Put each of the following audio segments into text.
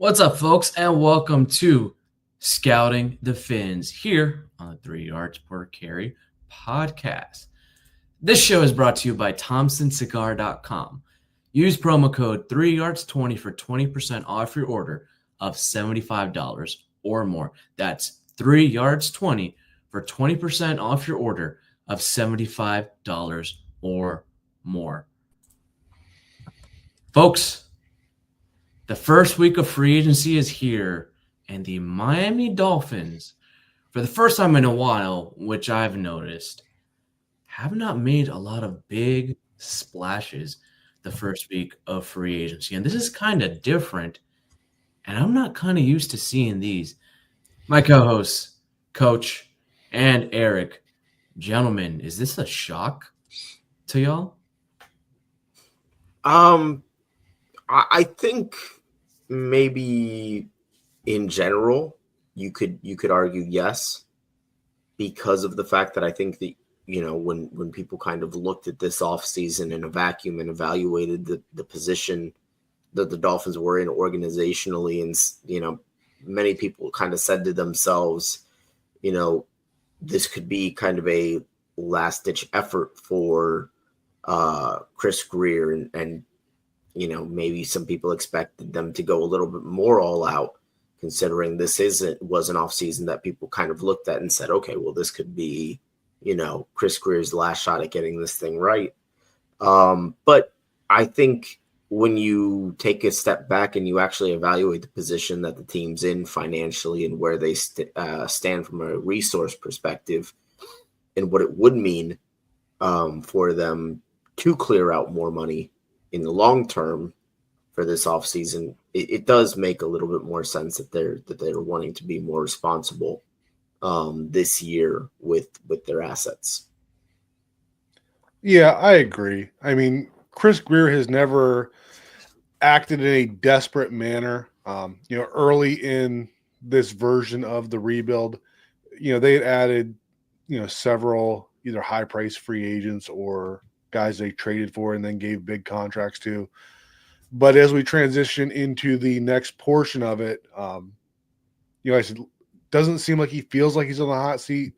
What's up, folks, and welcome to Scouting the Fins here on the 3 Yards Per Carry podcast. This show is brought to you by ThompsonCigar.com. Use promo code 3yards20 for 20% off your order of $75 or more. That's 3yards20 for 20% off your order of $75 or more. Folks, the first week of free agency is here, and the Miami Dolphins, for the first time in a while, which I've noticed, have not made a lot of big splashes the first week of free agency. And this is kind of different, and I'm not kind of used to seeing these. My co-hosts, Coach and Eric, gentlemen, is this a shock to y'all? I think maybe in general you could argue yes, because of the fact that I think that when people kind of looked at this offseason in a vacuum and evaluated the position that the Dolphins were in organizationally, and many people kind of said to themselves, this could be kind of a last ditch effort for Chris Grier, and maybe some people expected them to go a little bit more all out, considering this was an offseason that people kind of looked at and said, okay, well, this could be, Chris Grier's last shot at getting this thing right. But I think when you take a step back and you actually evaluate the position that the team's in financially and where they stand from a resource perspective and what it would mean for them to clear out more money in the long term for this offseason, it does make a little bit more sense that they're wanting to be more responsible this year with their assets. Yeah, I agree. I mean, Chris Grier has never acted in a desperate manner. Early in this version of the rebuild, they had added, several either high price free agents or guys they traded for and then gave big contracts to. But as we transition into the next portion of it, I said, doesn't seem like he feels like he's on the hot seat.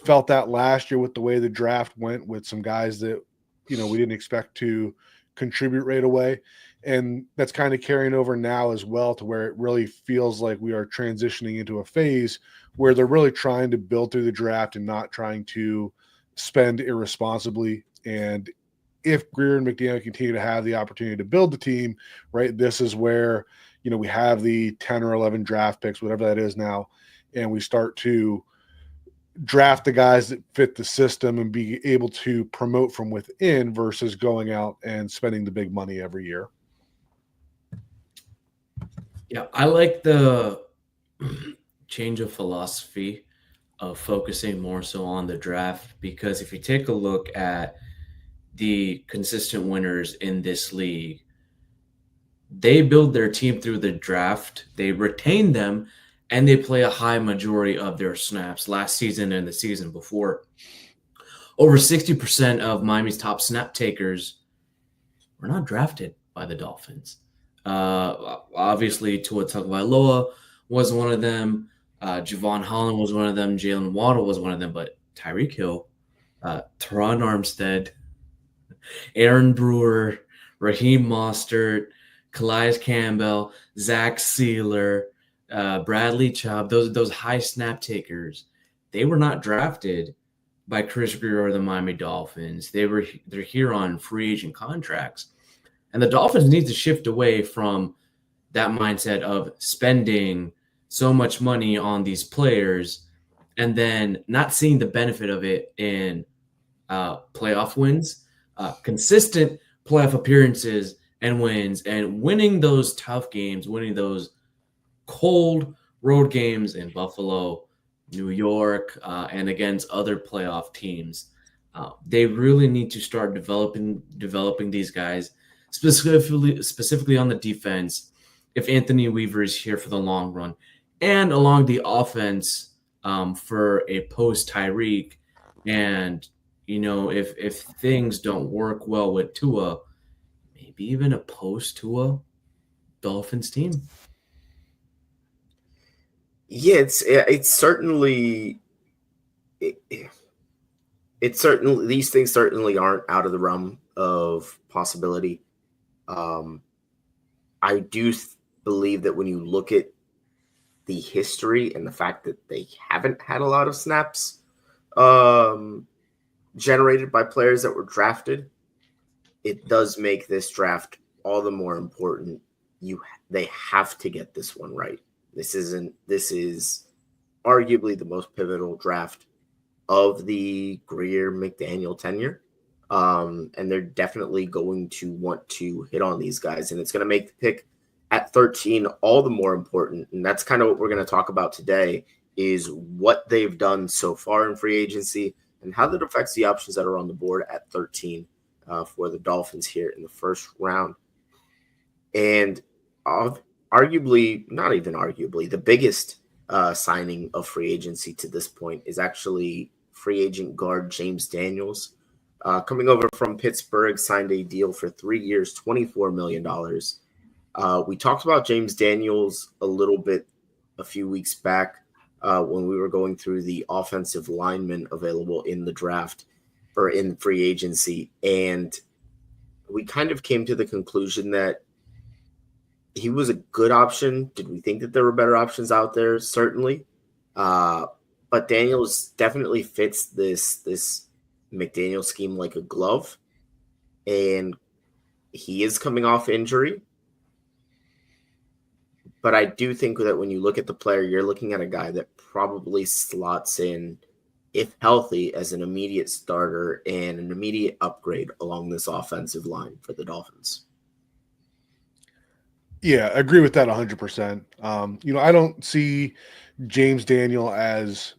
Felt that last year with the way the draft went with some guys that, we didn't expect to contribute right away. And that's kind of carrying over now as well, to where it really feels like we are transitioning into a phase where they're really trying to build through the draft and not trying to spend irresponsibly. And if Grier and McDaniel continue to have the opportunity to build the team, right, this is where, we have the 10 or 11 draft picks, whatever that is now, and we start to draft the guys that fit the system and be able to promote from within versus going out and spending the big money every year. Yeah, I like the change of philosophy of focusing more so on the draft, because if you take a look at the consistent winners in this league, they build their team through the draft, they retain them, and they play a high majority of their snaps. Last season and the season before, over 60% of Miami's top snap takers were not drafted by the Dolphins. Obviously, Tua Tagovailoa was one of them. Javon Holland was one of them. Jalen Waddle was one of them. But Tyreek Hill, Teron Armstead, Aaron Brewer, Raheem Mostert, Calais Campbell, Zach Sealer, Bradley Chubb, those high snap takers, they were not drafted by Chris Grier or the Miami Dolphins. They're here on free agent contracts. And the Dolphins need to shift away from that mindset of spending so much money on these players and then not seeing the benefit of it in playoff wins, consistent playoff appearances and wins, and winning those tough games, winning those cold road games in Buffalo, New York, and against other playoff teams. They really need to start developing these guys, specifically on the defense, if Anthony Weaver is here for the long run, and along the offense for a post Tyreek. And if things don't work well with Tua, maybe even a post Tua Dolphins team. Yeah, it's certainly it, it's certainly these things certainly aren't out of the realm of possibility. Um, I do believe that when you look at the history and the fact that they haven't had a lot of snaps um, generated by players that were drafted, it does make this draft all the more important. They have to get this one right. This is arguably the most pivotal draft of the Greer McDaniel tenure. And they're definitely going to want to hit on these guys. And it's going to make the pick at 13 all the more important. And that's kind of what we're going to talk about today is what they've done so far in free agency and how that affects the options that are on the board at 13 for the Dolphins here in the first round. And arguably, not even arguably, the biggest signing of free agency to this point is actually free agent guard James Daniels. Coming over from Pittsburgh, signed a deal for 3 years, $24 million. We talked about James Daniels a little bit a few weeks back when we were going through the offensive linemen available in the draft or in free agency. And we kind of came to the conclusion that he was a good option. Did we think that there were better options out there? Certainly. But Daniels definitely fits this McDaniel scheme like a glove. And he is coming off injury. But I do think that when you look at the player, you're looking at a guy that probably slots in, if healthy, as an immediate starter and an immediate upgrade along this offensive line for the Dolphins. Yeah, I agree with that 100%. I don't see James Daniel as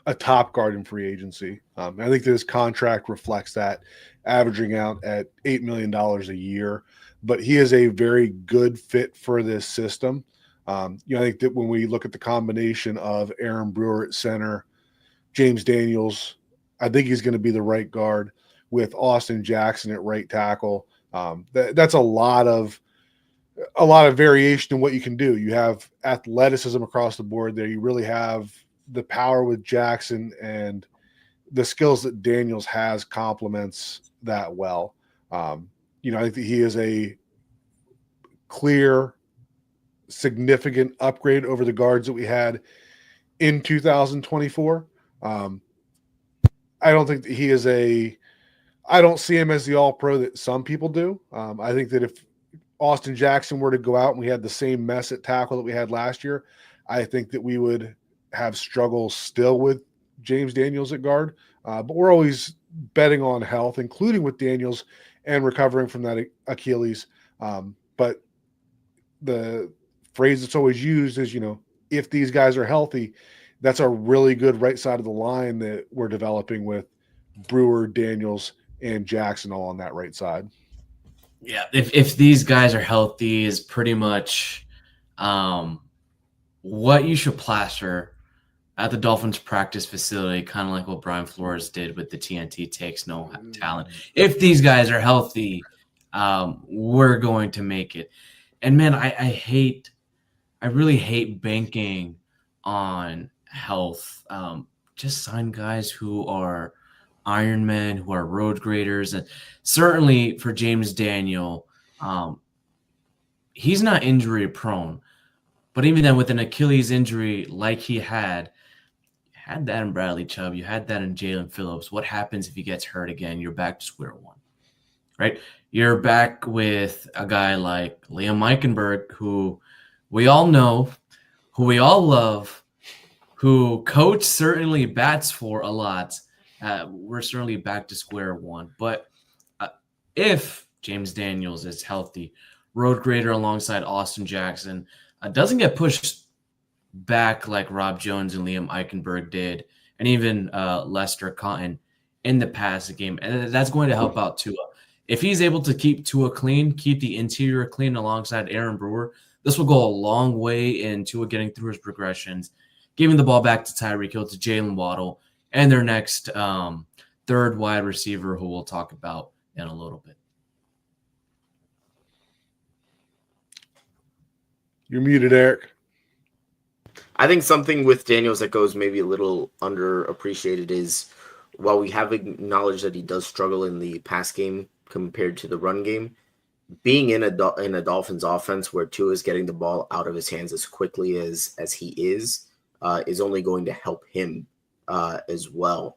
a top guard in free agency. I think that his contract reflects that, averaging out at $8 million a year. But he is a very good fit for this system. I think that when we look at the combination of Aaron Brewer at center, James Daniels, I think he's going to be the right guard with Austin Jackson at right tackle. That's a lot of variation in what you can do. You have athleticism across the board there. You really have the power with Jackson, and the skills that Daniels has complements that well. I think that he is a clear, significant upgrade over the guards that we had in 2024. I don't think that he is I don't see him as the all-pro that some people do. I think that if Austin Jackson were to go out and we had the same mess at tackle that we had last year, I think that we would have struggles still with James Daniels at guard. But we're always betting on health, including with Daniels and recovering from that Achilles. But the phrase that's always used is, if these guys are healthy, that's a really good right side of the line that we're developing with Brewer, Daniels, and Jackson all on that right side. Yeah, if these guys are healthy is pretty much what you should plaster at the Dolphins practice facility, kind of like what Brian Flores did with the TNT takes no talent. If these guys are healthy, we're going to make it. And man, I really hate banking on health. Just sign guys who are Ironmen, who are road graders. And certainly for James Daniel, he's not injury prone. But even then, with an Achilles injury like he had that in Bradley Chubb, you had that in Jalen Phillips. What happens if he gets hurt again? You're back to square one, right? You're back with a guy like Liam Eichenberg, who we all know, who we all love, who coach certainly bats for a lot. We're certainly back to square one. But if James Daniels is healthy, road grader alongside Austin Jackson, doesn't get pushed back like Rob Jones and Liam Eichenberg did, and even Lester Cotton in the passing game, and that's going to help out Tua. If he's able to keep Tua clean, keep the interior clean alongside Aaron Brewer, this will go a long way in Tua getting through his progressions, giving the ball back to Tyreek Hill, to Jalen Waddle, and their next third wide receiver, who we'll talk about in a little bit. You're muted, Eric. I think something with Daniels that goes maybe a little underappreciated is while we have acknowledged that he does struggle in the pass game compared to the run game, being in a Dolphins offense where Tua is getting the ball out of his hands as quickly as he is only going to help him as well.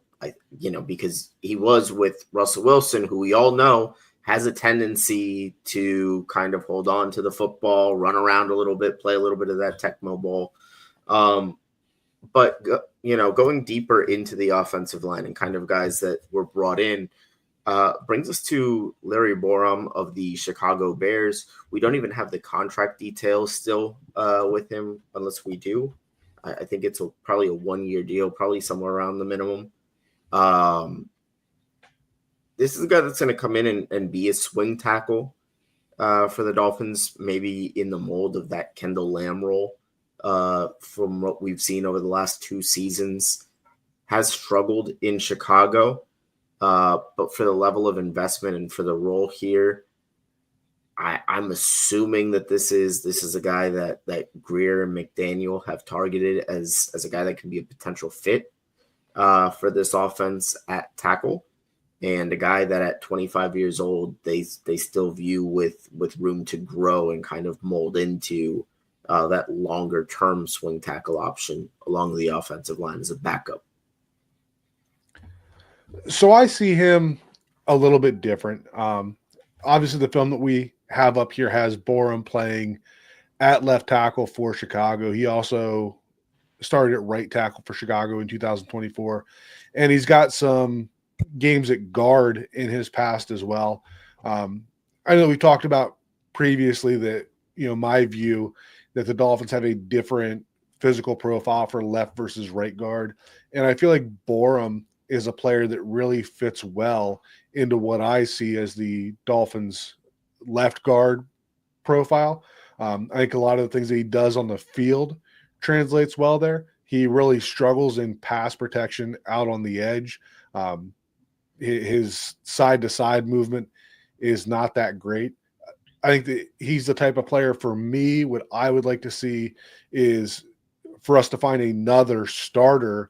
Because he was with Russell Wilson, who we all know has a tendency to kind of hold on to the football, run around a little bit, play a little bit of that Tecmo ball. But going deeper into the offensive line and kind of guys that were brought in brings us to Larry Borom of the Chicago Bears. We don't even have the contract details still with him, unless we do. I think it's probably a 1-year deal, probably somewhere around the minimum. This is a guy that's going to come in and be a swing tackle for the Dolphins, maybe in the mold of that Kendall Lamb role from what we've seen over the last 2 seasons. Has struggled in Chicago, but for the level of investment and for the role here, I'm assuming that this is a guy that Grier and McDaniel have targeted as a guy that can be a potential fit for this offense at tackle, and a guy that at 25 years old they still view with room to grow and kind of mold into that longer term swing tackle option along the offensive line as a backup. So I see him a little bit different. Obviously, the film that we have up here has Borom playing at left tackle for Chicago. He also started at right tackle for Chicago in 2024, and he's got some games at guard in his past as well. I know we talked about previously that, my view that the Dolphins have a different physical profile for left versus right guard. And I feel like Borom is a player that really fits well into what I see as the Dolphins left guard profile. I think a lot of the things that he does on the field translates well there. He really struggles in pass protection out on the edge. His side-to-side movement is not that great. I think that he's the type of player for me. What I would like to see is for us to find another starter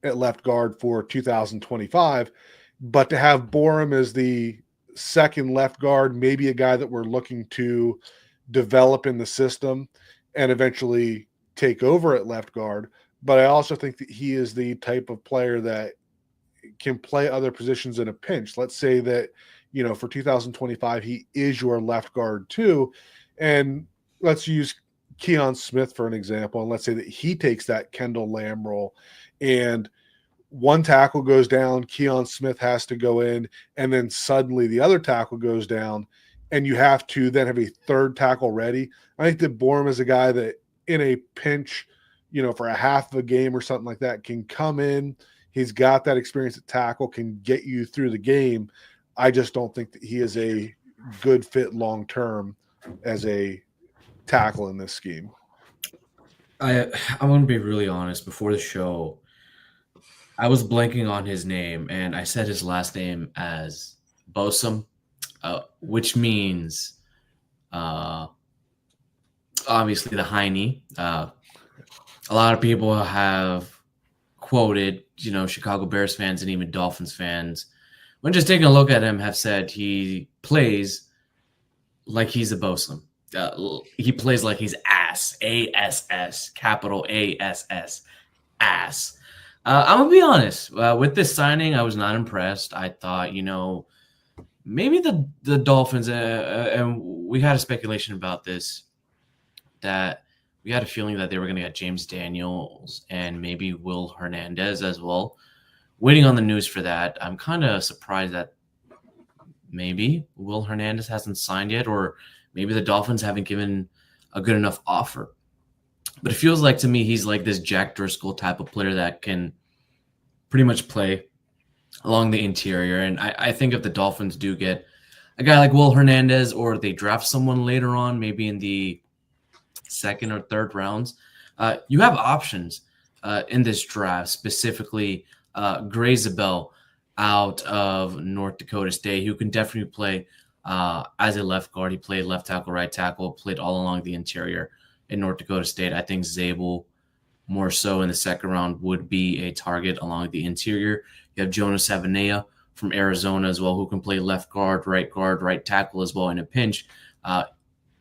at left guard for 2025, but to have Borom as the second left guard, maybe a guy that we're looking to develop in the system and eventually take over at left guard. But I also think that he is the type of player that can play other positions in a pinch. Let's say that, for 2025, he is your left guard too. And let's use Keon Smith for an example. And let's say that he takes that Kendall Lamb role and one tackle goes down, Keon Smith has to go in, and then suddenly the other tackle goes down, and you have to then have a third tackle ready. I think that Borom is a guy that in a pinch, for a half of a game or something like that, can come in. He's got that experience at tackle, can get you through the game. I just don't think that he is a good fit long-term as a tackle in this scheme. I want to be really honest. Before the show, I was blanking on his name, and I said his last name as Bosom, which means obviously the high knee. A lot of people have quoted, Chicago Bears fans and even Dolphins fans, when just taking a look at him, have said he plays like he's a Bosom. He plays like he's ass, A-S-S, capital A-S-S, ass. I'm going to be honest. With this signing, I was not impressed. I thought, maybe the Dolphins, and we had a speculation about this, that we had a feeling that they were going to get James Daniels and maybe Will Hernandez as well. Waiting on the news for that. I'm kind of surprised that maybe Will Hernandez hasn't signed yet, or maybe the Dolphins haven't given a good enough offer. But it feels like to me he's like this Jack Driscoll type of player that can pretty much play along the interior. And I think if the Dolphins do get a guy like Will Hernandez, or they draft someone later on, maybe in the second or third rounds, you have options in this draft, specifically Gray Zabel out of North Dakota State, who can definitely play as a left guard. He played left tackle, right tackle, played all along the interior. in North Dakota State. I think Zabel, more so in the second round, would be a target along the interior. You have Jonas Savanea from Arizona as well, who can play left guard, right tackle as well in a pinch.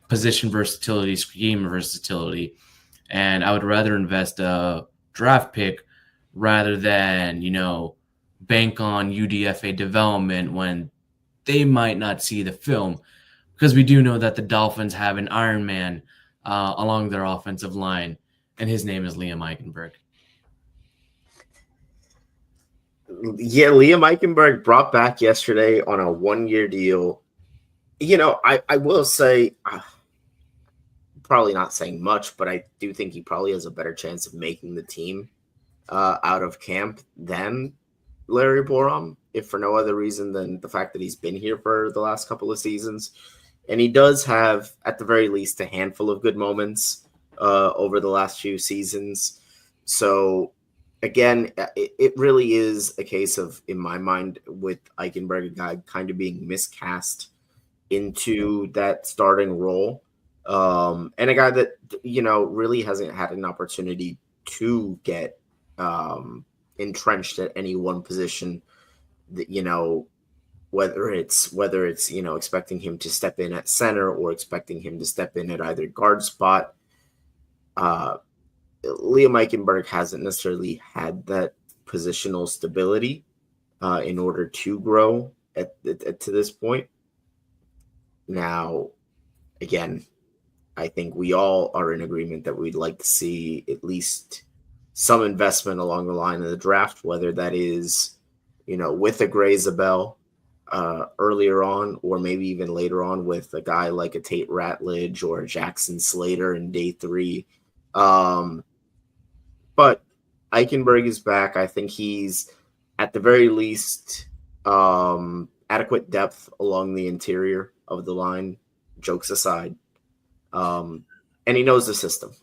Position versatility, scheme versatility. And I would rather invest a draft pick rather than, bank on UDFA development when they might not see the film, because we do know that the Dolphins have an Iron Man along their offensive line, and his name is Liam Eichenberg. Yeah, Liam Eichenberg brought back yesterday on a 1-year deal. I will say, probably not saying much, but I do think he probably has a better chance of making the team out of camp than Larry Borom, if for no other reason than the fact that he's been here for the last couple of seasons. And he does have, at the very least, a handful of good moments over the last few seasons. So, again, it really is a case of, in my mind, with Eichenberg, a guy kind of being miscast into that starting role. And a guy that, really hasn't had an opportunity to get entrenched at any one position that, whether it's expecting him to step in at center or expecting him to step in at either guard spot. Liam Eichenberg hasn't necessarily had that positional stability in order to grow to this point. Now, again, I think we all are in agreement that we'd like to see at least some investment along the line of the draft, whether that is, with a Gray Zabel earlier on, or maybe even later on with a guy like a Tate Ratledge or a Jackson Slater in day 3. But Eichenberg is back. I think he's, at the very least, adequate depth along the interior of the line, jokes aside. And he knows the system.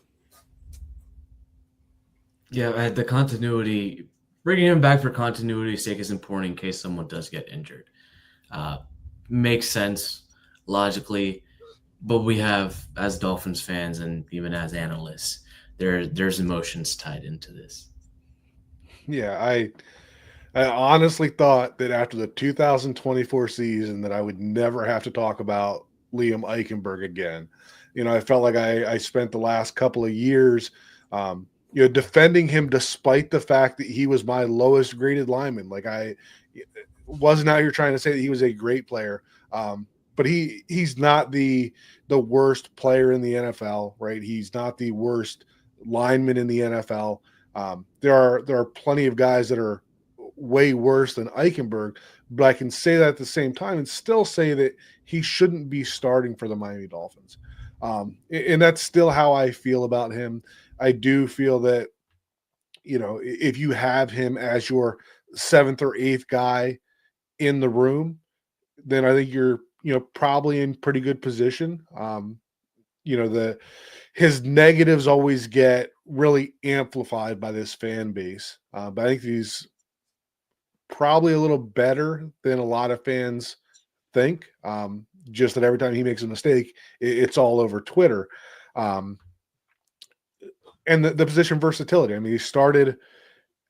Yeah, the continuity, bringing him back for continuity's sake is important in case someone does get injured. Makes sense logically, but we have, as Dolphins fans and even as analysts, there's emotions tied into this. Yeah, I honestly thought that after the 2024 season that I would never have to talk about Liam Eichenberg again. I felt like I spent the last couple of years defending him despite the fact that he was my lowest graded lineman. Like, I wasn't out here trying to say that he was a great player, but he's not the worst player in the NFL, right? He's not the worst lineman in the NFL. There are plenty of guys that are way worse than Eichenberg, but I can say that at the same time and still say that he shouldn't be starting for the Miami Dolphins. And that's still how I feel about him. I do feel that, if you have him as your 7th or 8th guy in the room, then I think you're, probably in pretty good position. His negatives always get really amplified by this fan base. But I think he's probably a little better than a lot of fans think. Just that every time he makes a mistake, it's all over Twitter. And the position versatility. I mean, he started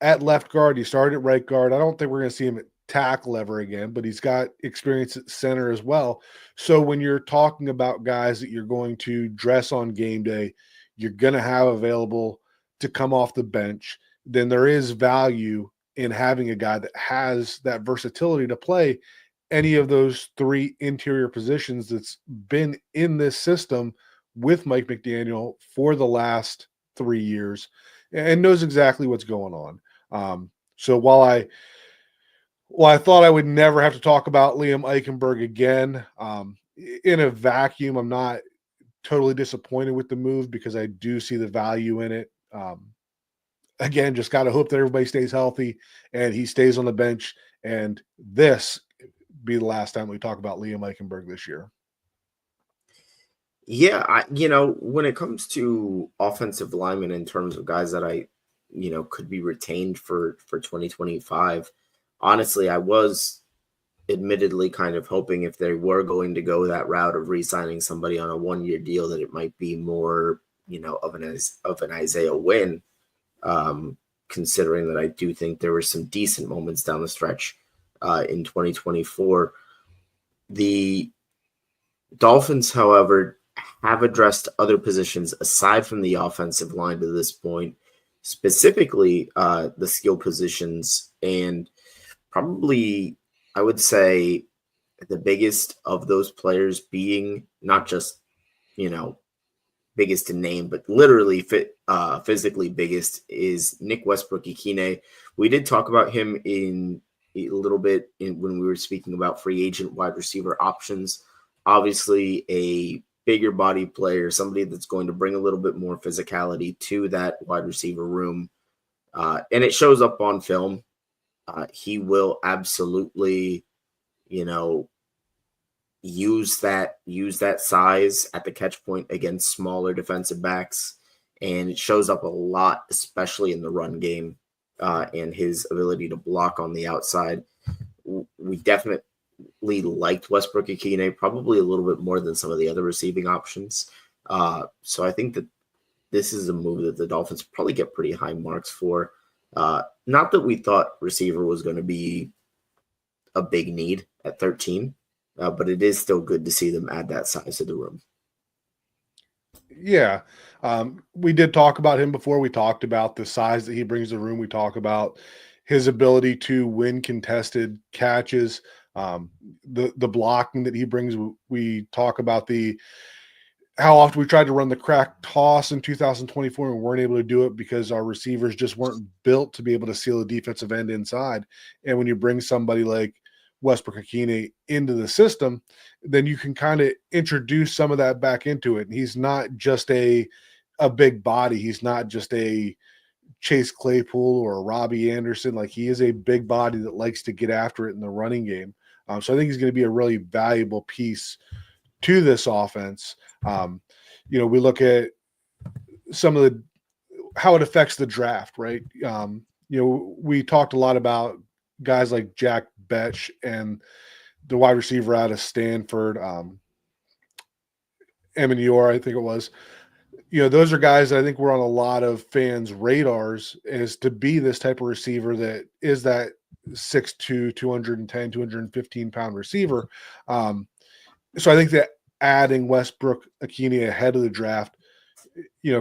at left guard, he started at right guard. I don't think we're going to see him at tackle ever again, but he's got experience at center as well. So when you're talking about guys that you're going to dress on game day, you're going to have available to come off the bench, then there is value in having a guy that has that versatility to play any of those 3 interior positions that's been in this system with Mike McDaniel for the last 3 years and knows exactly what's going on. So while I thought I would never have to talk about Liam Eichenberg again, in a vacuum, I'm not totally disappointed with the move because I do see the value in it. Again, just got to hope that everybody stays healthy and he stays on the bench. And this be the last time we talk about Liam Eichenberg this year. Yeah, when it comes to offensive linemen in terms of guys that I, could be retained for 2025, honestly, I was admittedly kind of hoping if they were going to go that route of re-signing somebody on a 1-year deal that it might be more of an Isaiah Wynn, considering that I do think there were some decent moments down the stretch in 2024. The Dolphins, however, have addressed other positions aside from the offensive line to this point, specifically the skill positions, and probably I would say the biggest of those players being not just, biggest in name, but literally physically biggest is Nick Westbrook-Ikhine. We did talk about him in a little bit when we were speaking about free agent wide receiver options. Obviously, a bigger body player, somebody that's going to bring a little bit more physicality to that wide receiver room. And it shows up on film. He will absolutely, use that size at the catch point against smaller defensive backs. And it shows up a lot, especially in the run game, and his ability to block on the outside. We definitely liked Westbrook-Ikhine probably a little bit more than some of the other receiving options. So I think that this is a move that the Dolphins probably get pretty high marks for. Not that we thought receiver was going to be a big need at 13, but it is still good to see them add that size to the room. Yeah. We did talk about him before. We talked about the size that he brings to the room. We talk about his ability to win contested catches, the blocking that he brings. We talk about how often we tried to run the crack toss in 2024 and weren't able to do it because our receivers just weren't built to be able to seal the defensive end inside. And when you bring somebody like Westbrook-Ikhine into the system, then you can kind of introduce some of that back into it. And he's not just a big body. He's not just a Chase Claypool or a Robbie Anderson. Like, he is a big body that likes to get after it in the running game. So I think he's going to be a really valuable piece to this offense. We look at some of how it affects the draft, right? We talked a lot about guys like Jack Betch and the wide receiver out of Stanford, Emmanuel, I think it was. Those are guys that I think were on a lot of fans' radars as to be this type of receiver that is that 6'2", 210, 215-pound receiver. So I think that adding Westbrook-Ikhine ahead of the draft,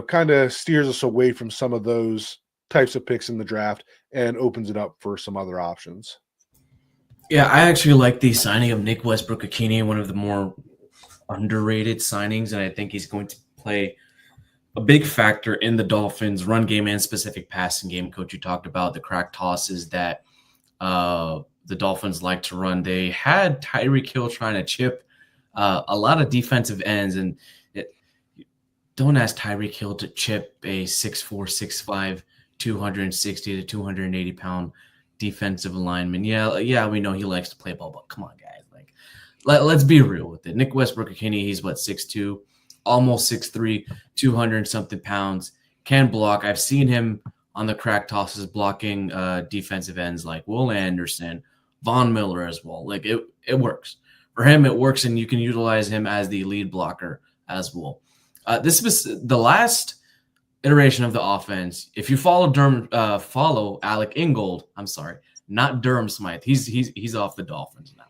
kind of steers us away from some of those types of picks in the draft and opens it up for some other options. Yeah, I actually like the signing of Nick Westbrook-Ikhine, one of the more underrated signings, and I think he's going to play a big factor in the Dolphins' run game and specific passing game. Coach, you talked about the crack tosses that the Dolphins like to run. They had Tyreek Hill trying to chip a lot of defensive ends, and don't ask Tyreek Hill to chip a 6'4", 6'5", 260 to 280-pound defensive lineman. Yeah, we know he likes to play ball, but come on, guys. Let's be real with it. Nick Westbrook-Ikhine, he's 6'2", almost 6'3", 200-something pounds, can block. I've seen him on the crack tosses blocking defensive ends like Will Anderson, Von Miller as well. It works. For him, it works, and you can utilize him as the lead blocker as well. This was the last iteration of the offense. If you follow Alec Ingold, I'm sorry, not Durham Smythe. He's off the Dolphins now.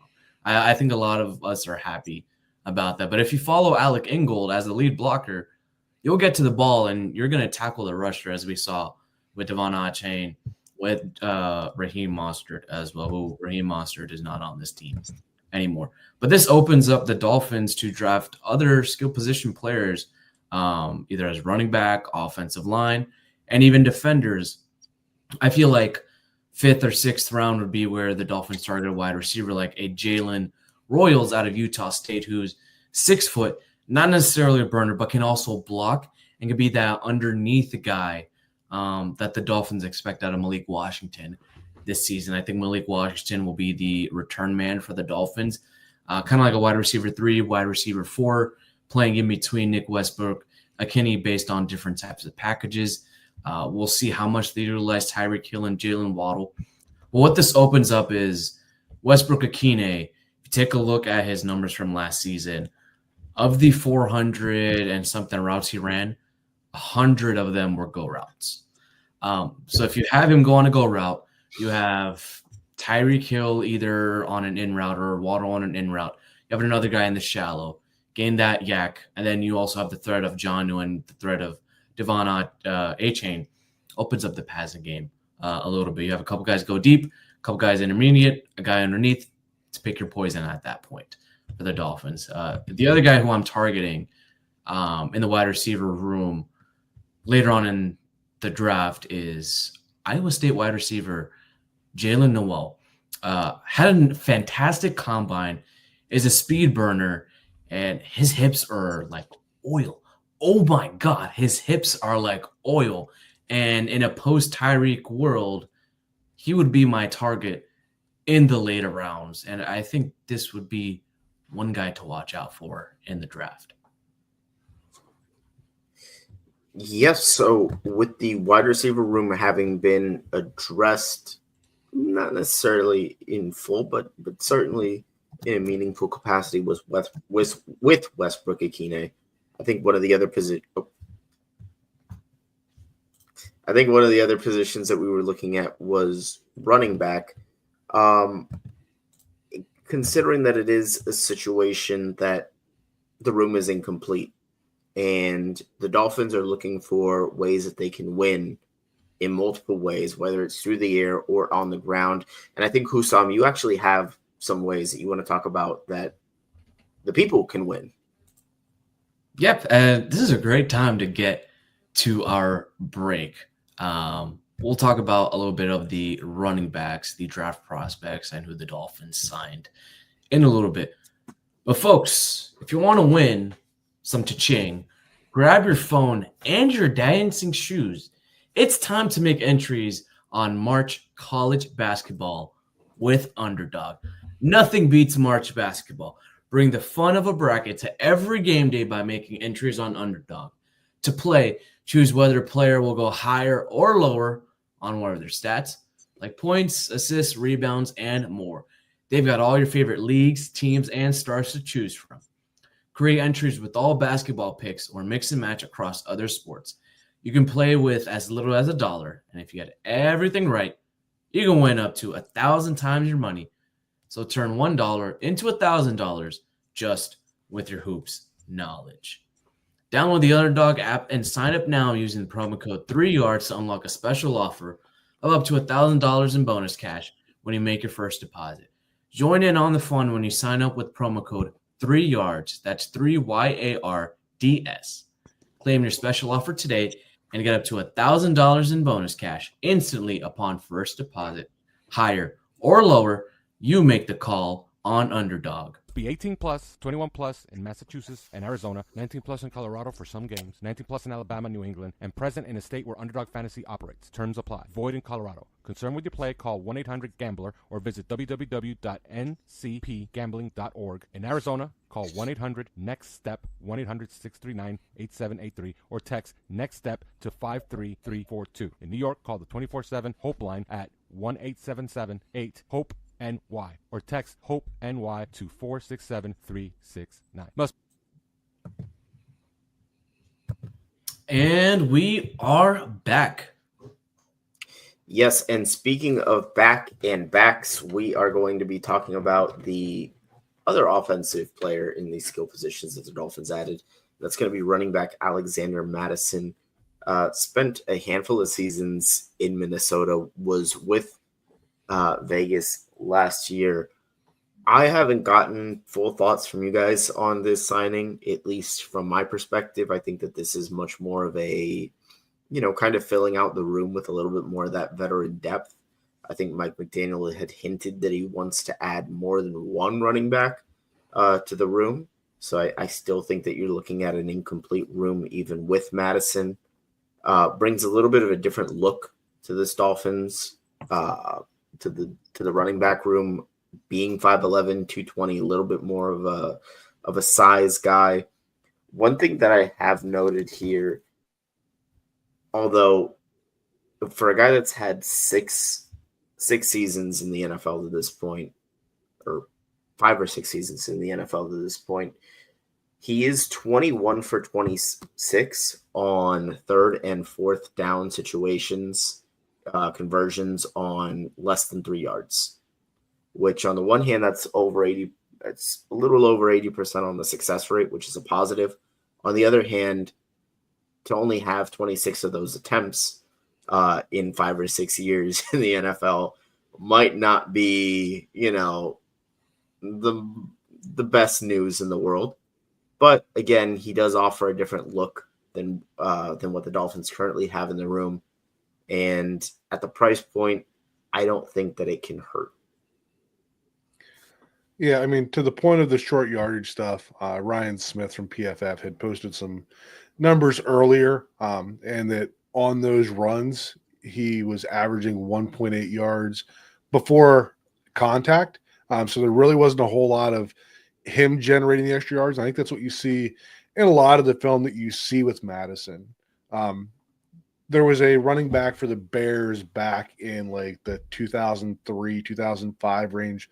I think a lot of us are happy about that. But if you follow Alec Ingold as the lead blocker, you'll get to the ball and you're going to tackle the rusher, as we saw with Devon Achane, with Raheem Mostert as well. Who Raheem Mostert is not on this team anymore. But this opens up the Dolphins to draft other skill position players, either as running back, offensive line, and even defenders. I feel like 5th or 6th round would be where the Dolphins target a wide receiver like a Jalen Royals out of Utah State, who's 6 foot, not necessarily a burner, but can also block and can be that underneath guy that the Dolphins expect out of Malik Washington this season. I think Malik Washington will be the return man for the Dolphins, kind of like a wide receiver 3, wide receiver 4, playing in between Nick Westbrook-Ikhine based on different types of packages. We'll see how much they utilize Tyreek Hill and Jalen Waddle. But what this opens up is Westbrook-Ikhine. If you take a look at his numbers from last season, of the 400 and something routes he ran, 100 of them were go routes. So if you have him go on a go route, you have Tyreek Hill either on an in route or Waddle on an in route. You have another guy in the shallow, gain that yak, and then you also have the threat of Jonnu and the threat of Devon A-Chain. Opens up the passing game a little bit. You have a couple guys go deep, a couple guys intermediate, a guy underneath to pick your poison at that point for the Dolphins. The other guy who I'm targeting in the wide receiver room later on in the draft is Iowa State wide receiver Jalen Noel. Had a fantastic combine, is a speed burner, and his hips are like oil. Oh my God, his hips are like oil. And in a post-Tyreek world, he would be my target in the later rounds. And I think this would be one guy to watch out for in the draft. Yes, so with the wide receiver room having been addressed, not necessarily in full, but certainly in a meaningful capacity with Westbrook Ikhine. I think one of the other positions that we were looking at was running back. Considering that it is a situation that the room is incomplete and the Dolphins are looking for ways that they can win in multiple ways, whether it's through the air or on the ground. And I think, Hussam, you actually have some ways that you want to talk about that the people can win. Yep. This is a great time to get to our break. We'll talk about a little bit of the running backs, the draft prospects, and who the Dolphins signed in a little bit. But folks, if you want to win some cha-ching, grab your phone and your dancing shoes. It's time to make entries on March college basketball with Underdog. Nothing beats March basketball. Bring the fun of a bracket to every game day by making entries on Underdog. To play, choose whether a player will go higher or lower on one of their stats, like points, assists, rebounds, and more. They've got all your favorite leagues, teams, and stars to choose from. Create entries with all basketball picks or mix and match across other sports. You can play with as little as $1, and if you get everything right, you can win up to 1,000 times your money. So turn $1 into $1,000 just with your hoops knowledge. Download the Underdog app and sign up now using the promo code 3YARDS to unlock a special offer of up to $1,000 in bonus cash when you make your first deposit. Join in on the fun when you sign up with promo code 3YARDS. That's 3YARDS. Claim your special offer today and get up to $1,000 in bonus cash instantly upon first deposit. Higher or lower, you make the call on Underdog. Be 18 plus, 21 plus in Massachusetts and Arizona, 19 plus in Colorado for some games, 19 plus in Alabama, New England, and present in a state where Underdog Fantasy operates. Terms apply. Void in Colorado. Concerned with your play, call 1-800-GAMBLER or visit www.ncpgambling.org. In Arizona, call 1-800-NEXT-STEP, 1-800-639-8783, or text NEXT-STEP to 53342. In New York, call the 24/7 Hope line at 1-877-8-HOPE NY or text Hope NY to 467-369. And we are back. Yes, and speaking of back and backs, we are going to be talking about the other offensive player in these skill positions that the Dolphins added. That's going to be running back Alexander Mattison. Spent a handful of seasons in Minnesota, was with Vegas last year. I haven't gotten full thoughts from you guys on this signing, at least from my perspective. I think that this is much more of a, kind of filling out the room with a little bit more of that veteran depth. I think Mike McDaniel had hinted that he wants to add more than one running back to the room. So I still think that you're looking at an incomplete room even with Madison. Brings a little bit of a different look to this Dolphins, to the running back room, being 5'11", 220, a little bit more of a size guy. One thing that I have noted here, although for a guy that's had six seasons in the NFL to this point, or 5 or 6 seasons in the NFL to this point, He is 21 for 26 on third and fourth down situations, conversions on less than 3 yards, which on the one hand, that's a little over 80% on the success rate, which is a positive. On the other hand, to only have 26 of those attempts in 5 or 6 years in the NFL might not be, the best news in the world. But again, he does offer a different look than what the Dolphins currently have in the room. And at the price point, I don't think that it can hurt. Yeah, I mean, to the point of the short yardage stuff, Ryan Smith from PFF had posted some numbers earlier, and that on those runs, he was averaging 1.8 yards before contact. So there really wasn't a whole lot of him generating the extra yards. I think that's what you see in a lot of the film that you see with Madison. There was a running back for the Bears back in like the 2003, 2005 range,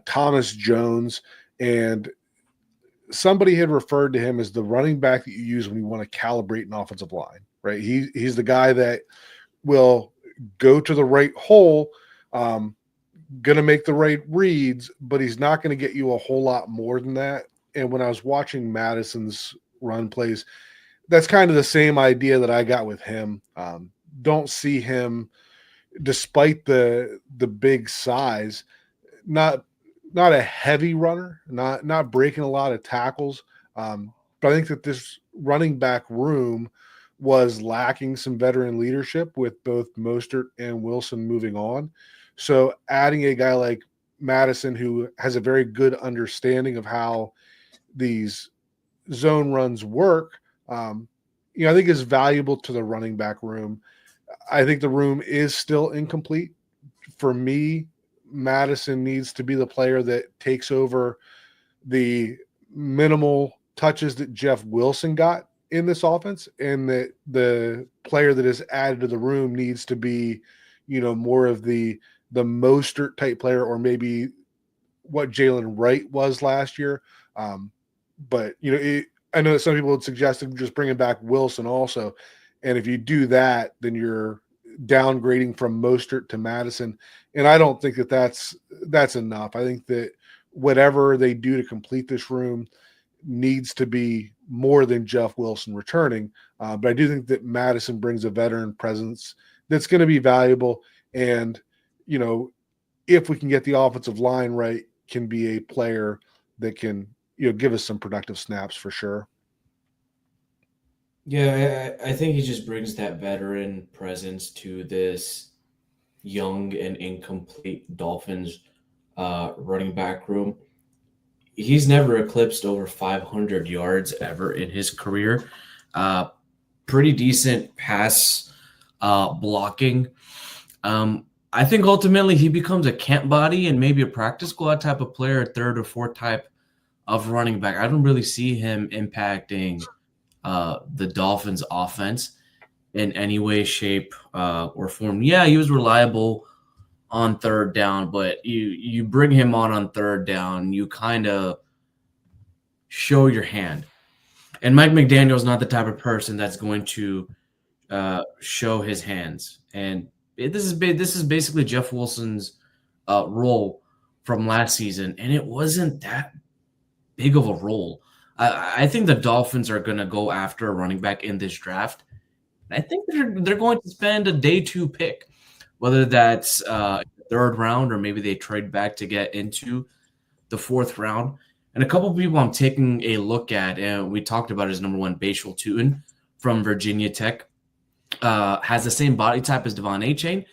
Thomas Jones, and somebody had referred to him as the running back that you use when you want to calibrate an offensive line, right? He's the guy that will go to the right hole, going to make the right reads, but he's not going to get you a whole lot more than that. And when I was watching Madison's run plays, that's kind of the same idea that I got with him. Don't see him, despite the big size, not a heavy runner, not breaking a lot of tackles. But I think that this running back room was lacking some veteran leadership with both Mostert and Wilson moving on. So adding a guy like Madison, who has a very good understanding of how these zone runs work, I think is valuable to the running back room. I think the room is still incomplete. For me, Madison needs to be the player that takes over the minimal touches that Jeff Wilson got in this offense, and that the player that is added to the room needs to be, more of the Mostert type player, or maybe what Jalen Wright was last year. But I know that some people would suggest just bringing back Wilson also, and if you do that, then you're downgrading from Mostert to Madison, and I don't think that that's enough. I think that whatever they do to complete this room needs to be more than Jeff Wilson returning. But I do think that Madison brings a veteran presence that's going to be valuable, and if we can get the offensive line right, can be a player that can give us some productive snaps for sure. Yeah, I think he just brings that veteran presence to this young and incomplete Dolphins running back room. He's never eclipsed over 500 yards ever in his career. Pretty decent pass blocking. I think ultimately he becomes a camp body and maybe a practice squad type of player, third or fourth type of running back. I don't really see him impacting the Dolphins offense in any way, shape, or form. Yeah, he was reliable on third down, but you bring him on third down, you kind of show your hand. And Mike McDaniel is not the type of person that's going to show his hands. And this is basically Jeff Wilson's role from last season, and it wasn't that big of a role. I think the Dolphins are going to go after a running back in this draft. I think they're going to spend a day 2 pick, whether that's third round or maybe they trade back to get into the 4th round. And a couple of people I'm taking a look at, and we talked about his number 1, Bashal Tutin from Virginia Tech, has the same body type as Devon Achane,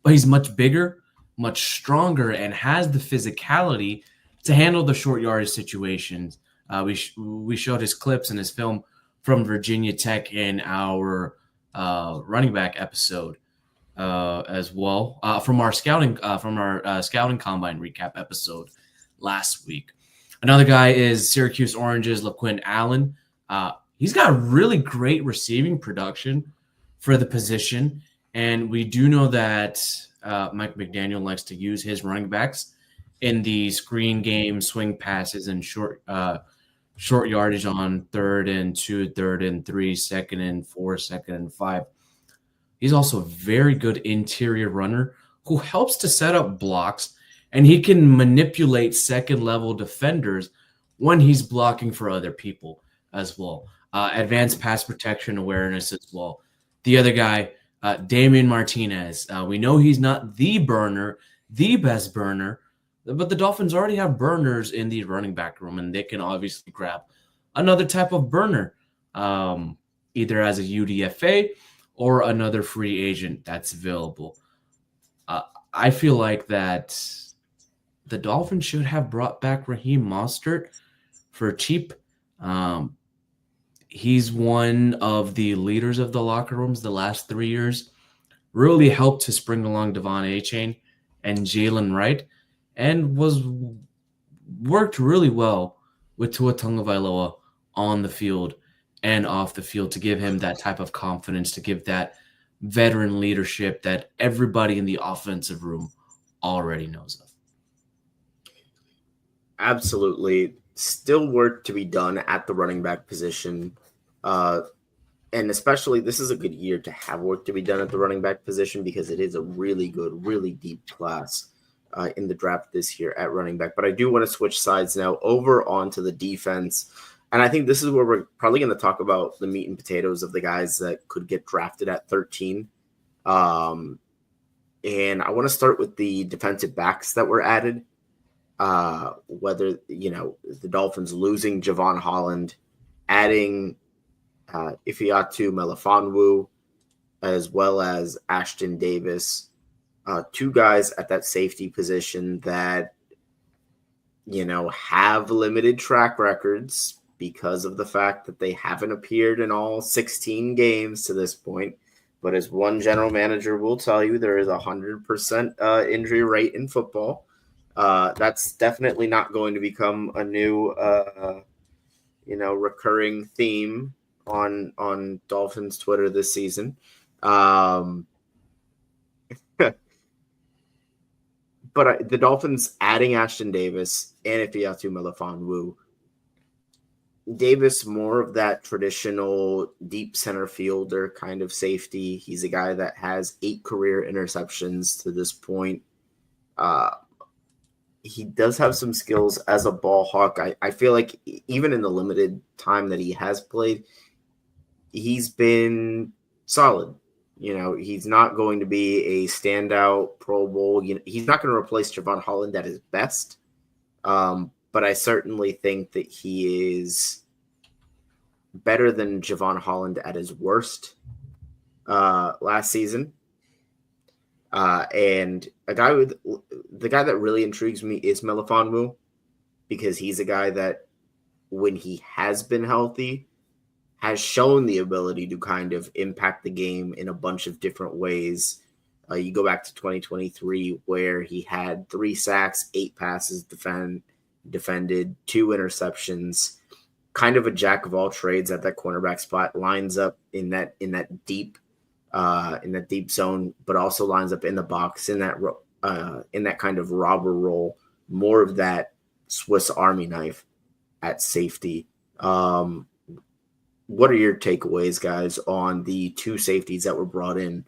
but he's much bigger, much stronger, and has the physicality to handle the short yardage situations. We showed his clips and his film from Virginia Tech in our running back episode as well, from our scouting combine recap episode last week. Another guy is Syracuse Orange's LaQuinn Allen. He's got really great receiving production for the position, and we do know that Mike McDaniel likes to use his running backs in the screen game, swing passes, and short short yardage on 3rd and 2, 3rd and 3, 2nd and 4, 2nd and 5. He's also a very good interior runner who helps to set up blocks, and he can manipulate second-level defenders when he's blocking for other people as well. Advanced pass protection awareness as well. The other guy, Damian Martinez. We know he's not the burner, the best burner, but the Dolphins already have burners in the running back room, and they can obviously grab another type of burner, either as a UDFA or another free agent that's available. I feel like that the Dolphins should have brought back Raheem Mostert for cheap. He's one of the leaders of the locker rooms the last 3 years. Really helped to spring along Devon Achane and Jalen Wright, and worked really well with Tua Tagovailoa on the field and off the field to give him that type of confidence, to give that veteran leadership that everybody in the offensive room already knows of. Absolutely. Still work to be done at the running back position. And especially, this is a good year to have work to be done at the running back position because it is a really good, really deep class in the draft this year at running back. But I do want to switch sides now over onto the defense. And I think this is where we're probably going to talk about the meat and potatoes of the guys that could get drafted at 13. And I want to start with the defensive backs that were added. Whether, the Dolphins losing Javon Holland, adding Ifeatu Melifonwu, as well as Ashton Davis, two guys at that safety position that, have limited track records because of the fact that they haven't appeared in all 16 games to this point. But as one general manager will tell you, there is 100% injury rate in football. That's definitely not going to become a new, recurring theme on Dolphins Twitter this season. But the Dolphins adding Ashton Davis and Ifeatu Melifonwu. Davis, more of that traditional deep center fielder kind of safety. He's a guy that has 8 career interceptions to this point. He does have some skills as a ball hawk. I feel like even in the limited time that he has played, he's been solid. He's not going to be a standout Pro Bowl. He's not going to replace Javon Holland at his best. But I certainly think that he is better than Javon Holland at his worst last season. And the guy that really intrigues me is Melifonwu, because he's a guy that, when he has been healthy, has shown the ability to kind of impact the game in a bunch of different ways. You go back to 2023, where he had 3 sacks, 8 passes defended, 2 interceptions, kind of a jack of all trades at that cornerback spot, lines up in that deep zone, but also lines up in the box in that kind of robber role, more of that Swiss Army knife at safety. What are your takeaways, guys, on the 2 safeties that were brought in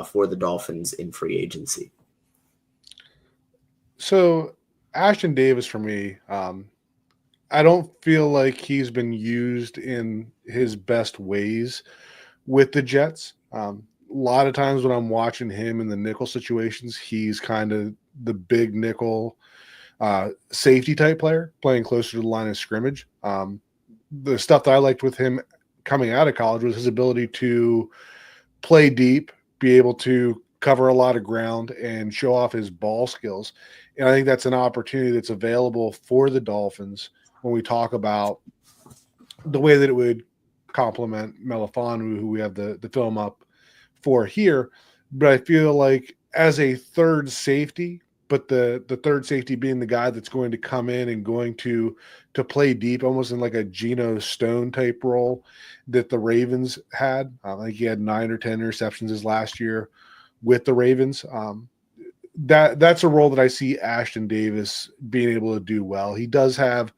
for the Dolphins in free agency? So Ashton Davis, for me, I don't feel like he's been used in his best ways with the Jets. A lot of times when I'm watching him in the nickel situations, he's kind of the big nickel safety type player, playing closer to the line of scrimmage. The stuff that I liked with him coming out of college was his ability to play deep, be able to cover a lot of ground, and show off his ball skills. And I think that's an opportunity that's available for the Dolphins when we talk about the way that it would complement Melifonwu, who we have the film up for here. But I feel like as a third safety, but the third safety being the guy that's going to come in and going to play deep, almost in like a Geno Stone type role that the Ravens had. I think he had 9 or 10 interceptions his last year with the Ravens. That's a role that I see Ashton Davis being able to do well. He does have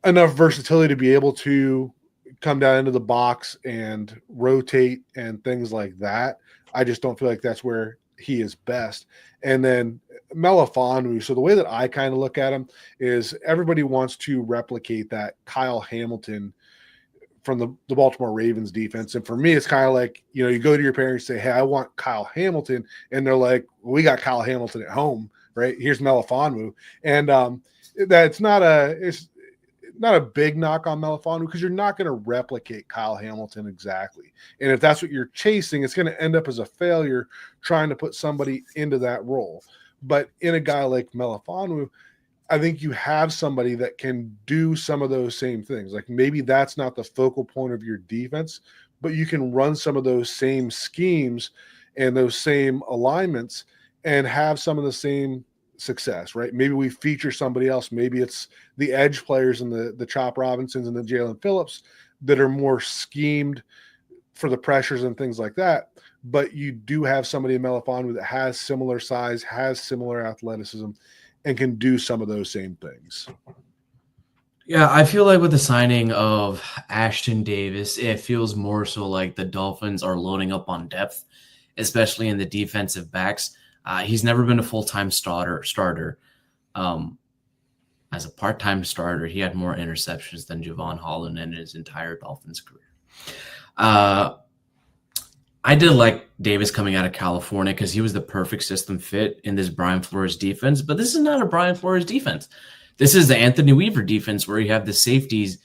enough versatility to be able to come down into the box and rotate and things like that. I just don't feel like that's where he is best. And then Melifonwu. So the way that I kind of look at him is everybody wants to replicate that Kyle Hamilton from the Baltimore Ravens defense. And for me, it's kind of like, you go to your parents and say, hey, I want Kyle Hamilton. And they're like, well, we got Kyle Hamilton at home, right? Here's Melifonwu. And it's not a big knock on Melifonwu because you're not going to replicate Kyle Hamilton exactly. And if that's what you're chasing, it's going to end up as a failure trying to put somebody into that role. But in a guy like Melifonwu, I think you have somebody that can do some of those same things. Like maybe that's not the focal point of your defense, but you can run some of those same schemes and those same alignments and have some of the same success, right? Maybe we feature somebody else. Maybe it's the edge players and the Chop Robinsons and the Jalen Phillips that are more schemed for the pressures and things like that. But you do have somebody in Melifonwu that has similar size, has similar athleticism, and can do some of those same things. Yeah, I feel like with the signing of Ashton Davis, it feels more so like the Dolphins are loading up on depth, especially in the defensive backs. He's never been a full-time starter. As a part-time starter, he had more interceptions than Javon Holland in his entire Dolphins career. I did like Davis coming out of California because he was the perfect system fit in this Brian Flores defense. But this is not a Brian Flores defense. This is the Anthony Weaver defense where you have the safeties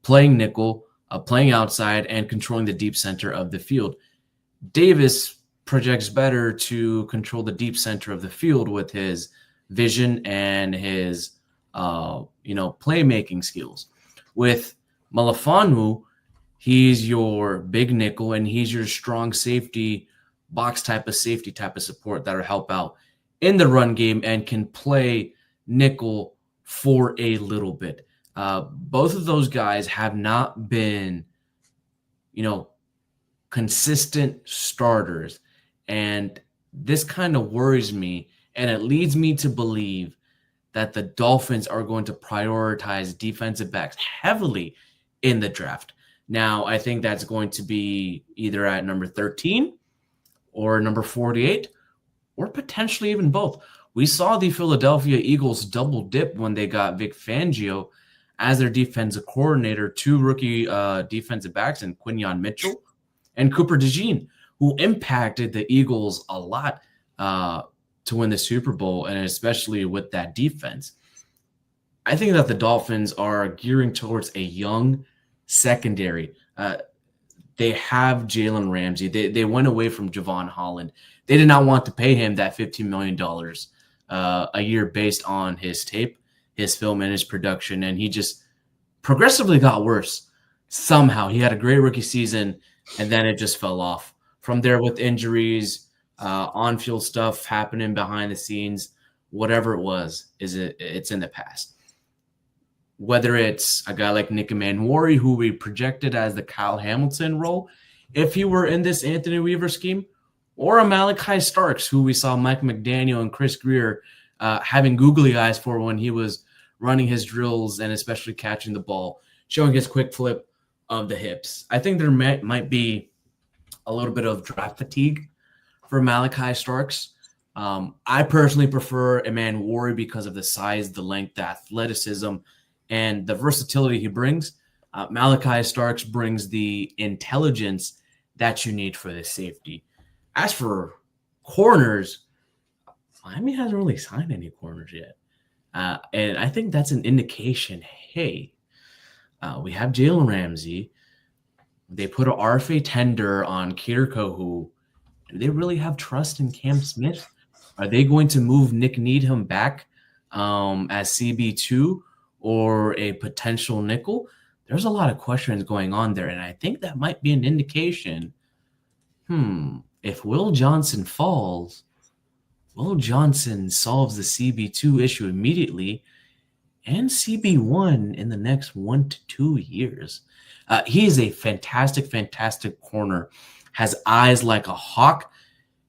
playing nickel, playing outside, and controlling the deep center of the field. Davis projects better to control the deep center of the field with his vision and his playmaking skills. With Melifonwu, he's your big nickel and he's your strong safety, box type of safety type of support that'll help out in the run game and can play nickel for a little bit. Both of those guys have not been, consistent starters. And this kind of worries me, and it leads me to believe that the Dolphins are going to prioritize defensive backs heavily in the draft. Now, I think that's going to be either at number 13 or number 48, or potentially even both. We saw the Philadelphia Eagles double dip when they got Vic Fangio as their defensive coordinator, two rookie defensive backs in Quinyon Mitchell and Cooper DeJean, who impacted the Eagles a lot to win the Super Bowl, and especially with that defense. I think that the Dolphins are gearing towards a young secondary. They have Jalen Ramsey. They went away from Javon Holland. They did not want to pay him that $15 million a year based on his tape, his film, and his production, and he just progressively got worse. Somehow he had a great rookie season, and then it just fell off. From there, with injuries, on-field stuff happening behind the scenes, whatever it was, it's in the past. Whether it's a guy like Nick Emmanwori, who we projected as the Kyle Hamilton role, if he were in this Anthony Weaver scheme, or a Malachi Starks, who we saw Mike McDaniel and Chris Grier having googly eyes for when he was running his drills and especially catching the ball, showing his quick flip of the hips. I think there might be a little bit of draft fatigue for Malachi Starks. I personally prefer Emmanwori because of the size, the length, the athleticism, and the versatility he brings. Malachi Starks brings the intelligence that you need for this safety. As for corners, Miami hasn't really signed any corners yet. And I think that's an indication, hey, we have Jalen Ramsey. They put an RFA tender on Kader Kohou. Do they really have trust in Cam Smith? Are they going to move Nick Needham back as CB2 or a potential nickel? There's a lot of questions going on there, and I think that might be an indication, if Will Johnson falls, Will Johnson solves the CB2 issue immediately and CB1 in the next 1 to 2 years. He is a fantastic, fantastic corner, has eyes like a hawk,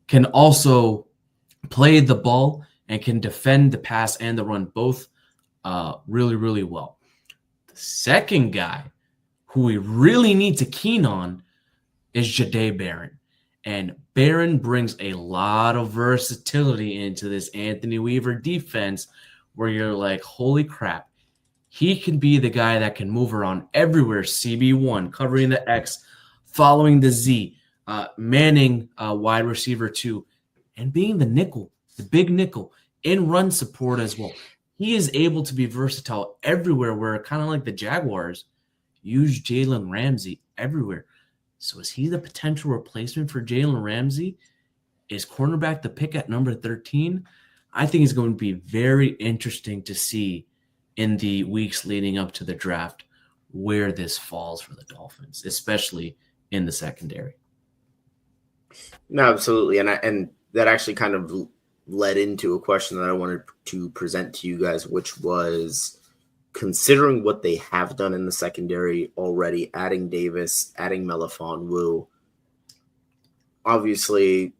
can also play the ball and can defend the pass and the run both really, really well. The second guy who we really need to keen on is Jahdae Barron. And Barron brings a lot of versatility into this Anthony Weaver defense where you're like, holy crap, he can be the guy that can move around everywhere, CB1, covering the X, following the Z, manning wide receiver 2, and being the nickel, the big nickel, in run support as well. He is able to be versatile everywhere where kind of like the Jaguars use Jalen Ramsey everywhere. So is he the potential replacement for Jalen Ramsey? Is cornerback the pick at number 13? I think it's going to be very interesting to see in the weeks leading up to the draft where this falls for the Dolphins, especially in the secondary. No, absolutely. And that actually kind of led into a question that I wanted to present to you guys, which was considering what they have done in the secondary already, adding Davis, adding Melifonwu. Obviously,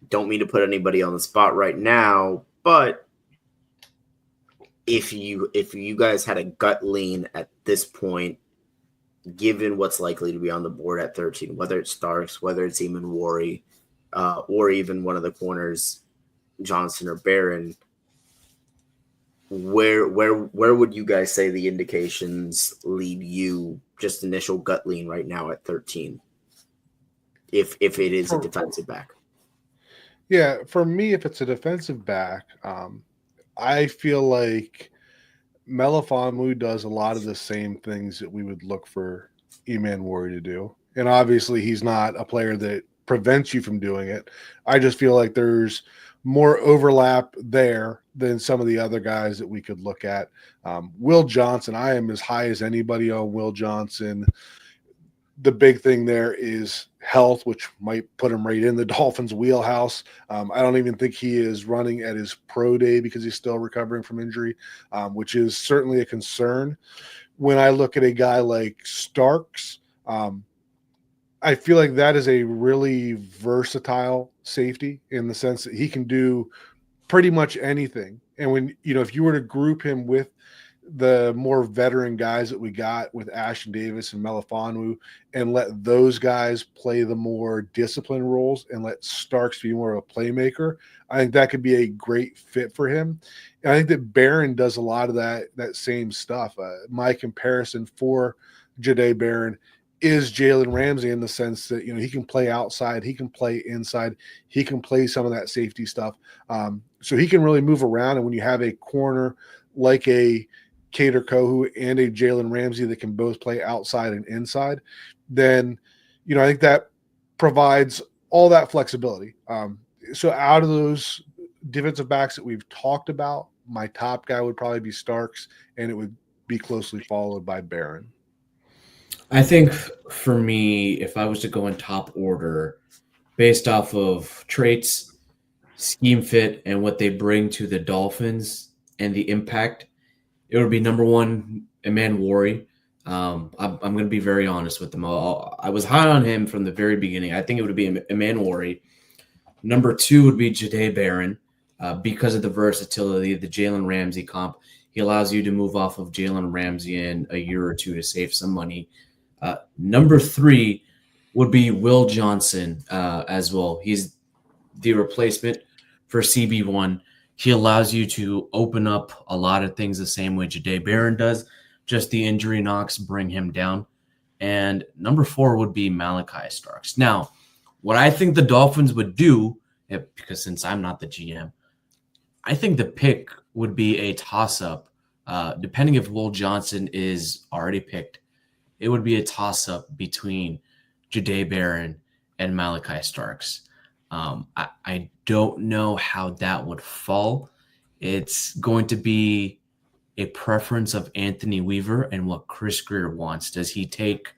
don't mean to put anybody on the spot right now, but if you guys had a gut lean at this point, given what's likely to be on the board at 13, whether it's Starks, whether it's Eamon Worry, or even one of the corners, Johnson or Barron, where would you guys say the indications lead you, just initial gut lean right now at 13, if it is a defensive back? Yeah, for me, if it's a defensive back, I feel like Melifonwu does a lot of the same things that we would look for Eamon Worry to do. And obviously he's not a player that prevents you from doing it. I just feel like there's more overlap there than some of the other guys that we could look at. Will Johnson, I am as high as anybody on Will Johnson. The big thing there is health, which might put him right in the Dolphins' wheelhouse. I don't even think he is running at his pro day because he's still recovering from injury, which is certainly a concern. When I look at a guy like Starks, I feel like that is a really versatile safety in the sense that he can do pretty much anything. And when, if you were to group him with the more veteran guys that we got with Ashton Davis and Melifonwu and let those guys play the more disciplined roles and let Starks be more of a playmaker, I think that could be a great fit for him. And I think that Barron does a lot of that same stuff. My comparison for Jahdae Barron is Jalen Ramsey in the sense that, he can play outside, he can play inside, he can play some of that safety stuff. So he can really move around. And when you have a corner like a Kader Kohou and a Jalen Ramsey that can both play outside and inside, then, I think that provides all that flexibility. So out of those defensive backs that we've talked about, my top guy would probably be Starks, and it would be closely followed by Barron. I think for me, if I was to go in top order based off of traits, scheme fit, and what they bring to the Dolphins and the impact, it would be number one, Eamon Worry. I'm going to be very honest with them. I was high on him from the very beginning. I think it would be Eamon Worry. Number two would be Jahdae Barron because of the versatility of the Jalen Ramsey comp. He allows you to move off of Jalen Ramsey in a year or two to save some money. Number three would be Will Johnson as well. He's the replacement for CB1. He allows you to open up a lot of things the same way Jahdae Barron does. Just the injury knocks bring him down. And number four would be Malachi Starks. Now, what I think the Dolphins would do, because since I'm not the GM, I think the pick would be a toss-up. Depending if Will Johnson is already picked, it would be a toss-up between Jahdae Barron and Malachi Starks. I don't know how that would fall. It's going to be a preference of Anthony Weaver and what Chris Grier wants. Does he take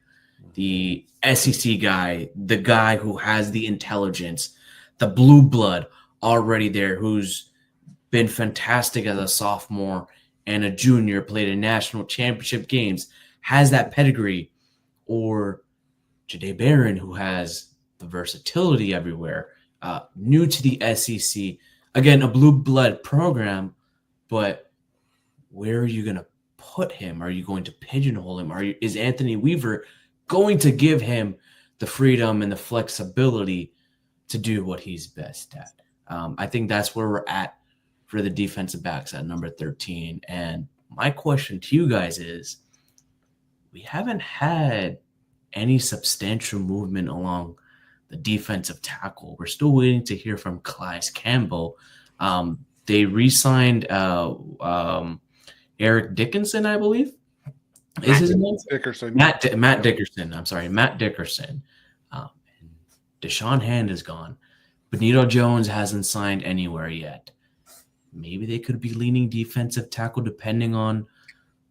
the SEC guy, the guy who has the intelligence, the blue blood already there, who's been fantastic as a sophomore and a junior, played in national championship games, has that pedigree, or Jahdae Barron, who has the versatility everywhere, new to the SEC, again, a blue blood program, but where are you going to put him? Are you going to pigeonhole him? Is Anthony Weaver going to give him the freedom and the flexibility to do what he's best at? I think that's where we're at for the defensive backs at number 13. And my question to you guys is, we haven't had any substantial movement along the defensive tackle. We're still waiting to hear from Calais Campbell. They re-signed Eric Dickinson, I believe. Is his name? Dickerson. Matt Dickerson. I'm sorry, Matt Dickerson. Deshaun Hand is gone. Benito Jones hasn't signed anywhere yet. Maybe they could be leaning defensive tackle depending on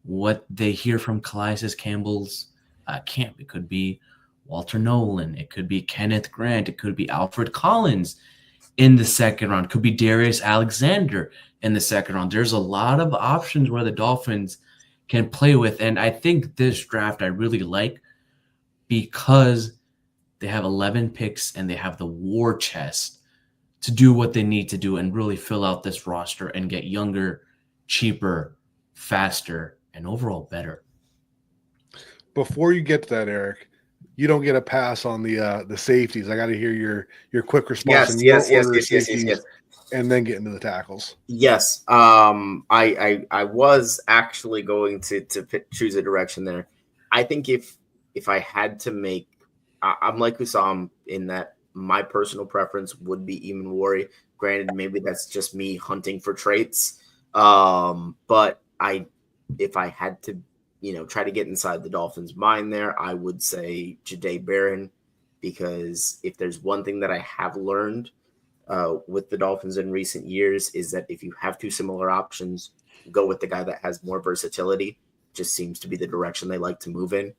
what they hear from Calais Campbell's camp. It could be Walter Nolan. It could be Kenneth Grant. It could be Alfred Collins in the second round. It could be Darius Alexander in the second round. There's a lot of options where the Dolphins can play with. And I think this draft I really like because they have 11 picks and they have the war chest to do what they need to do and really fill out this roster and get younger, cheaper, faster, and overall better. Before you get to that, Eric, you don't get a pass on the safeties. I got to hear your quick response. Yes. And then get into the tackles. Yes. I was actually going to choose a direction there. I think if I had to make, I'm like Hussam in that my personal preference would be Eamon Wari. Granted, maybe that's just me hunting for traits. But if I had to, try to get inside the Dolphins' mind there, I would say Jahdae Barron, because if there's one thing that I have learned with the Dolphins in recent years is that if you have two similar options, go with the guy that has more versatility. Just seems to be the direction they like to move in.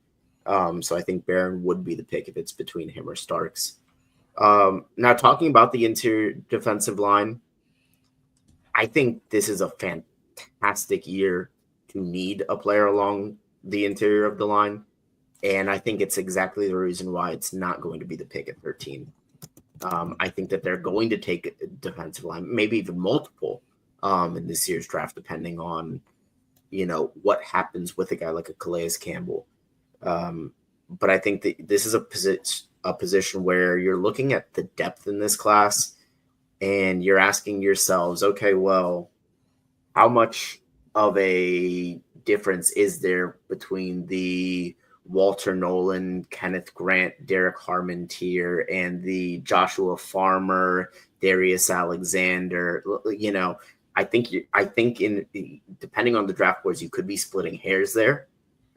So I think Barron would be the pick if it's between him or Starks. Now, talking about the interior defensive line, I think this is a fantastic year to need a player along the interior of the line. And I think it's exactly the reason why it's not going to be the pick at 13. I think that they're going to take a defensive line, maybe even multiple in this year's draft, depending on, what happens with a guy like a Calais Campbell. But I think that this is a position where you're looking at the depth in this class and you're asking yourselves, okay, well, how much of a difference is there between the Walter Nolan, Kenneth Grant, Derek Harmon tier and the Joshua Farmer, Darius Alexander? I think in depending on the draft boards, you could be splitting hairs there,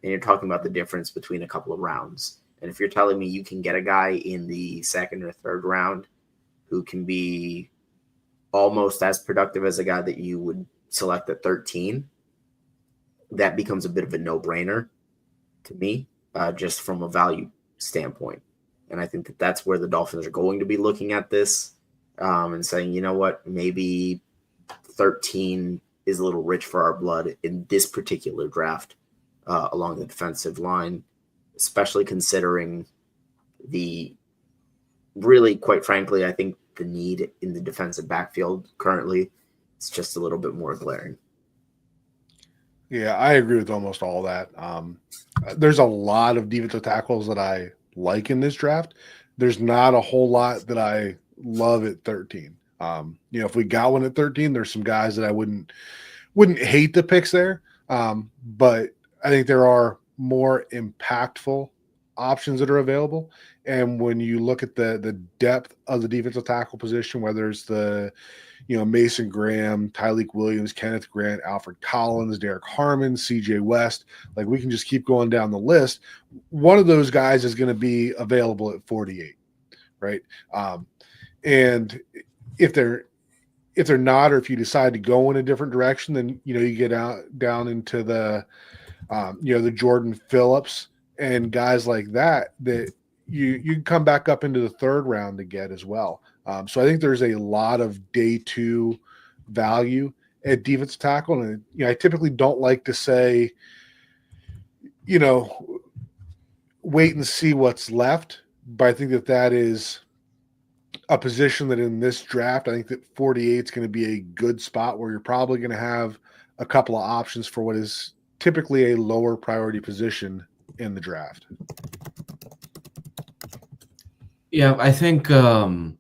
and you're talking about the difference between a couple of rounds. And if you're telling me you can get a guy in the second or third round who can be almost as productive as a guy that you would select at 13, that becomes a bit of a no-brainer to me, just from a value standpoint. And I think that that's where the Dolphins are going to be looking at this and saying, you know what, maybe 13 is a little rich for our blood in this particular draft along the defensive line, especially considering really, quite frankly, I think the need in the defensive backfield currently is just a little bit more glaring. Yeah, I agree with almost all that. There's a lot of defensive tackles that I like in this draft. There's not a whole lot that I love at 13. If we got one at 13, there's some guys that I wouldn't hate the picks there. But I think there are more impactful options that are available. And when you look at the depth of the defensive tackle position, whether it's the Mason Graham, Tyleik Williams, Kenneth Grant, Alfred Collins, Derek Harmon, CJ West, like we can just keep going down the list. One of those guys is going to be available at 48, right? And if they're not, or if you decide to go in a different direction, then you get down into the the Jordan Phillips and guys like that you can come back up into the third round to get as well. So I think there's a lot of day two value at defensive tackle. And I typically don't like to say, wait and see what's left. But I think that is a position that in this draft, I think that 48 is going to be a good spot where you're probably going to have a couple of options for what is typically a lower priority position in the draft. Yeah, I think the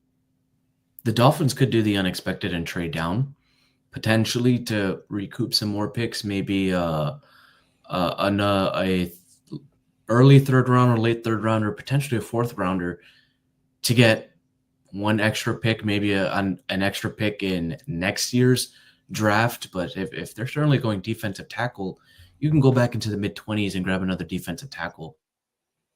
Dolphins could do the unexpected and trade down potentially to recoup some more picks, maybe a early third round or late third rounder, potentially a fourth rounder, to get one extra pick, maybe an extra pick in next year's draft. But if they're certainly going defensive tackle, you can go back into the mid-20s and grab another defensive tackle,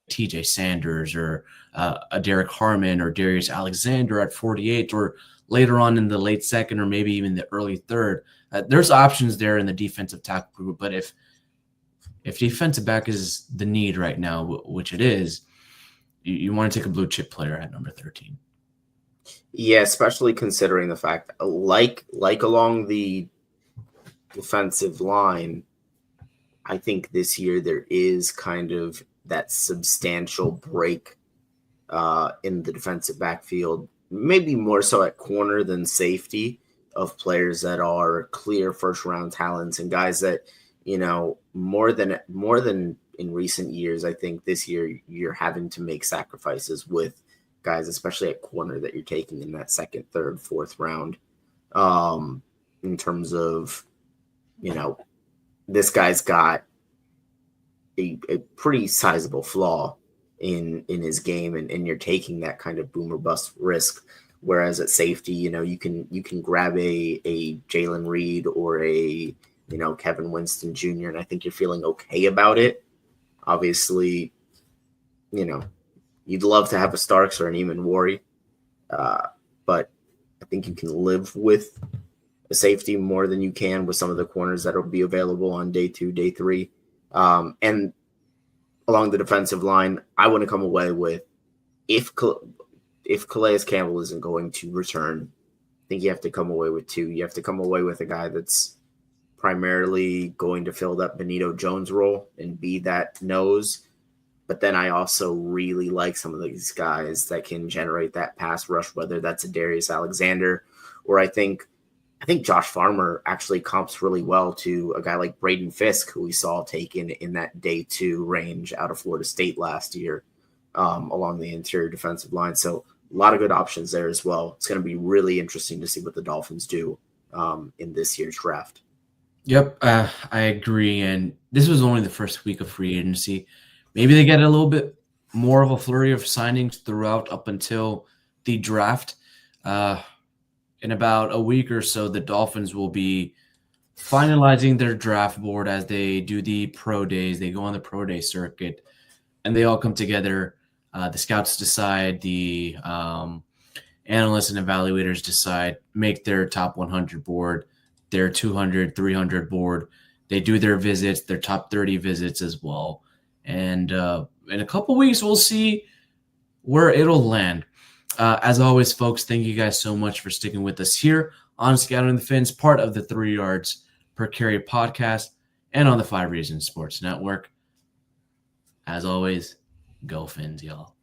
TJ Sanders or a Derek Harmon or Darius Alexander at 48, or later on in the late second or maybe even the early third. There's options there in the defensive tackle group. But if defensive back is the need right now, which it is, you want to take a blue chip player at number 13. Yeah, especially considering the fact, like along the defensive line, I think this year there is kind of that substantial break in the defensive backfield, maybe more so at corner than safety, of players that are clear first round talents and guys that, more than in recent years. I think this year you're having to make sacrifices with guys, especially at corner, that you're taking in that second, third, fourth round. In terms of, this guy's got a pretty sizable flaw in his game, and you're taking that kind of boom or bust risk. Whereas at safety, you can grab a Jalen Reed or a Kevin Winston Jr., and I think you're feeling okay about it. Obviously, you'd love to have a Starks or an Eamon Wari, but I think you can live with a safety more than you can with some of the corners that will be available on day 2, day 3. And along the defensive line, I want to come away with, if Calais Campbell isn't going to return, I think you have to come away with 2. You have to come away with a guy that's primarily going to fill that Benito Jones role and be that nose. But then I also really like some of these guys that can generate that pass rush, whether that's a Darius Alexander, or I think Josh Farmer actually comps really well to a guy like Braden Fisk, who we saw taken in that day 2 range out of Florida State last year, along the interior defensive line. So a lot of good options there as well. It's going to be really interesting to see what the Dolphins do in this year's draft. Yep, I agree. And this was only the first week of free agency. Maybe they get a little bit more of a flurry of signings throughout up until the draft. In about a week or so, the Dolphins will be finalizing their draft board as they do the pro days. They go on the pro day circuit, and they all come together. The scouts decide, the analysts and evaluators decide, make their top 100 board, their 200, 300 board. They do their visits, their top 30 visits as well. And in a couple weeks, we'll see where it'll land. As always, folks, thank you guys so much for sticking with us here on Scouting the Fins, part of the 3 Yards Per Carry podcast and on the 5 Reasons Sports Network. As always, go Fins, y'all.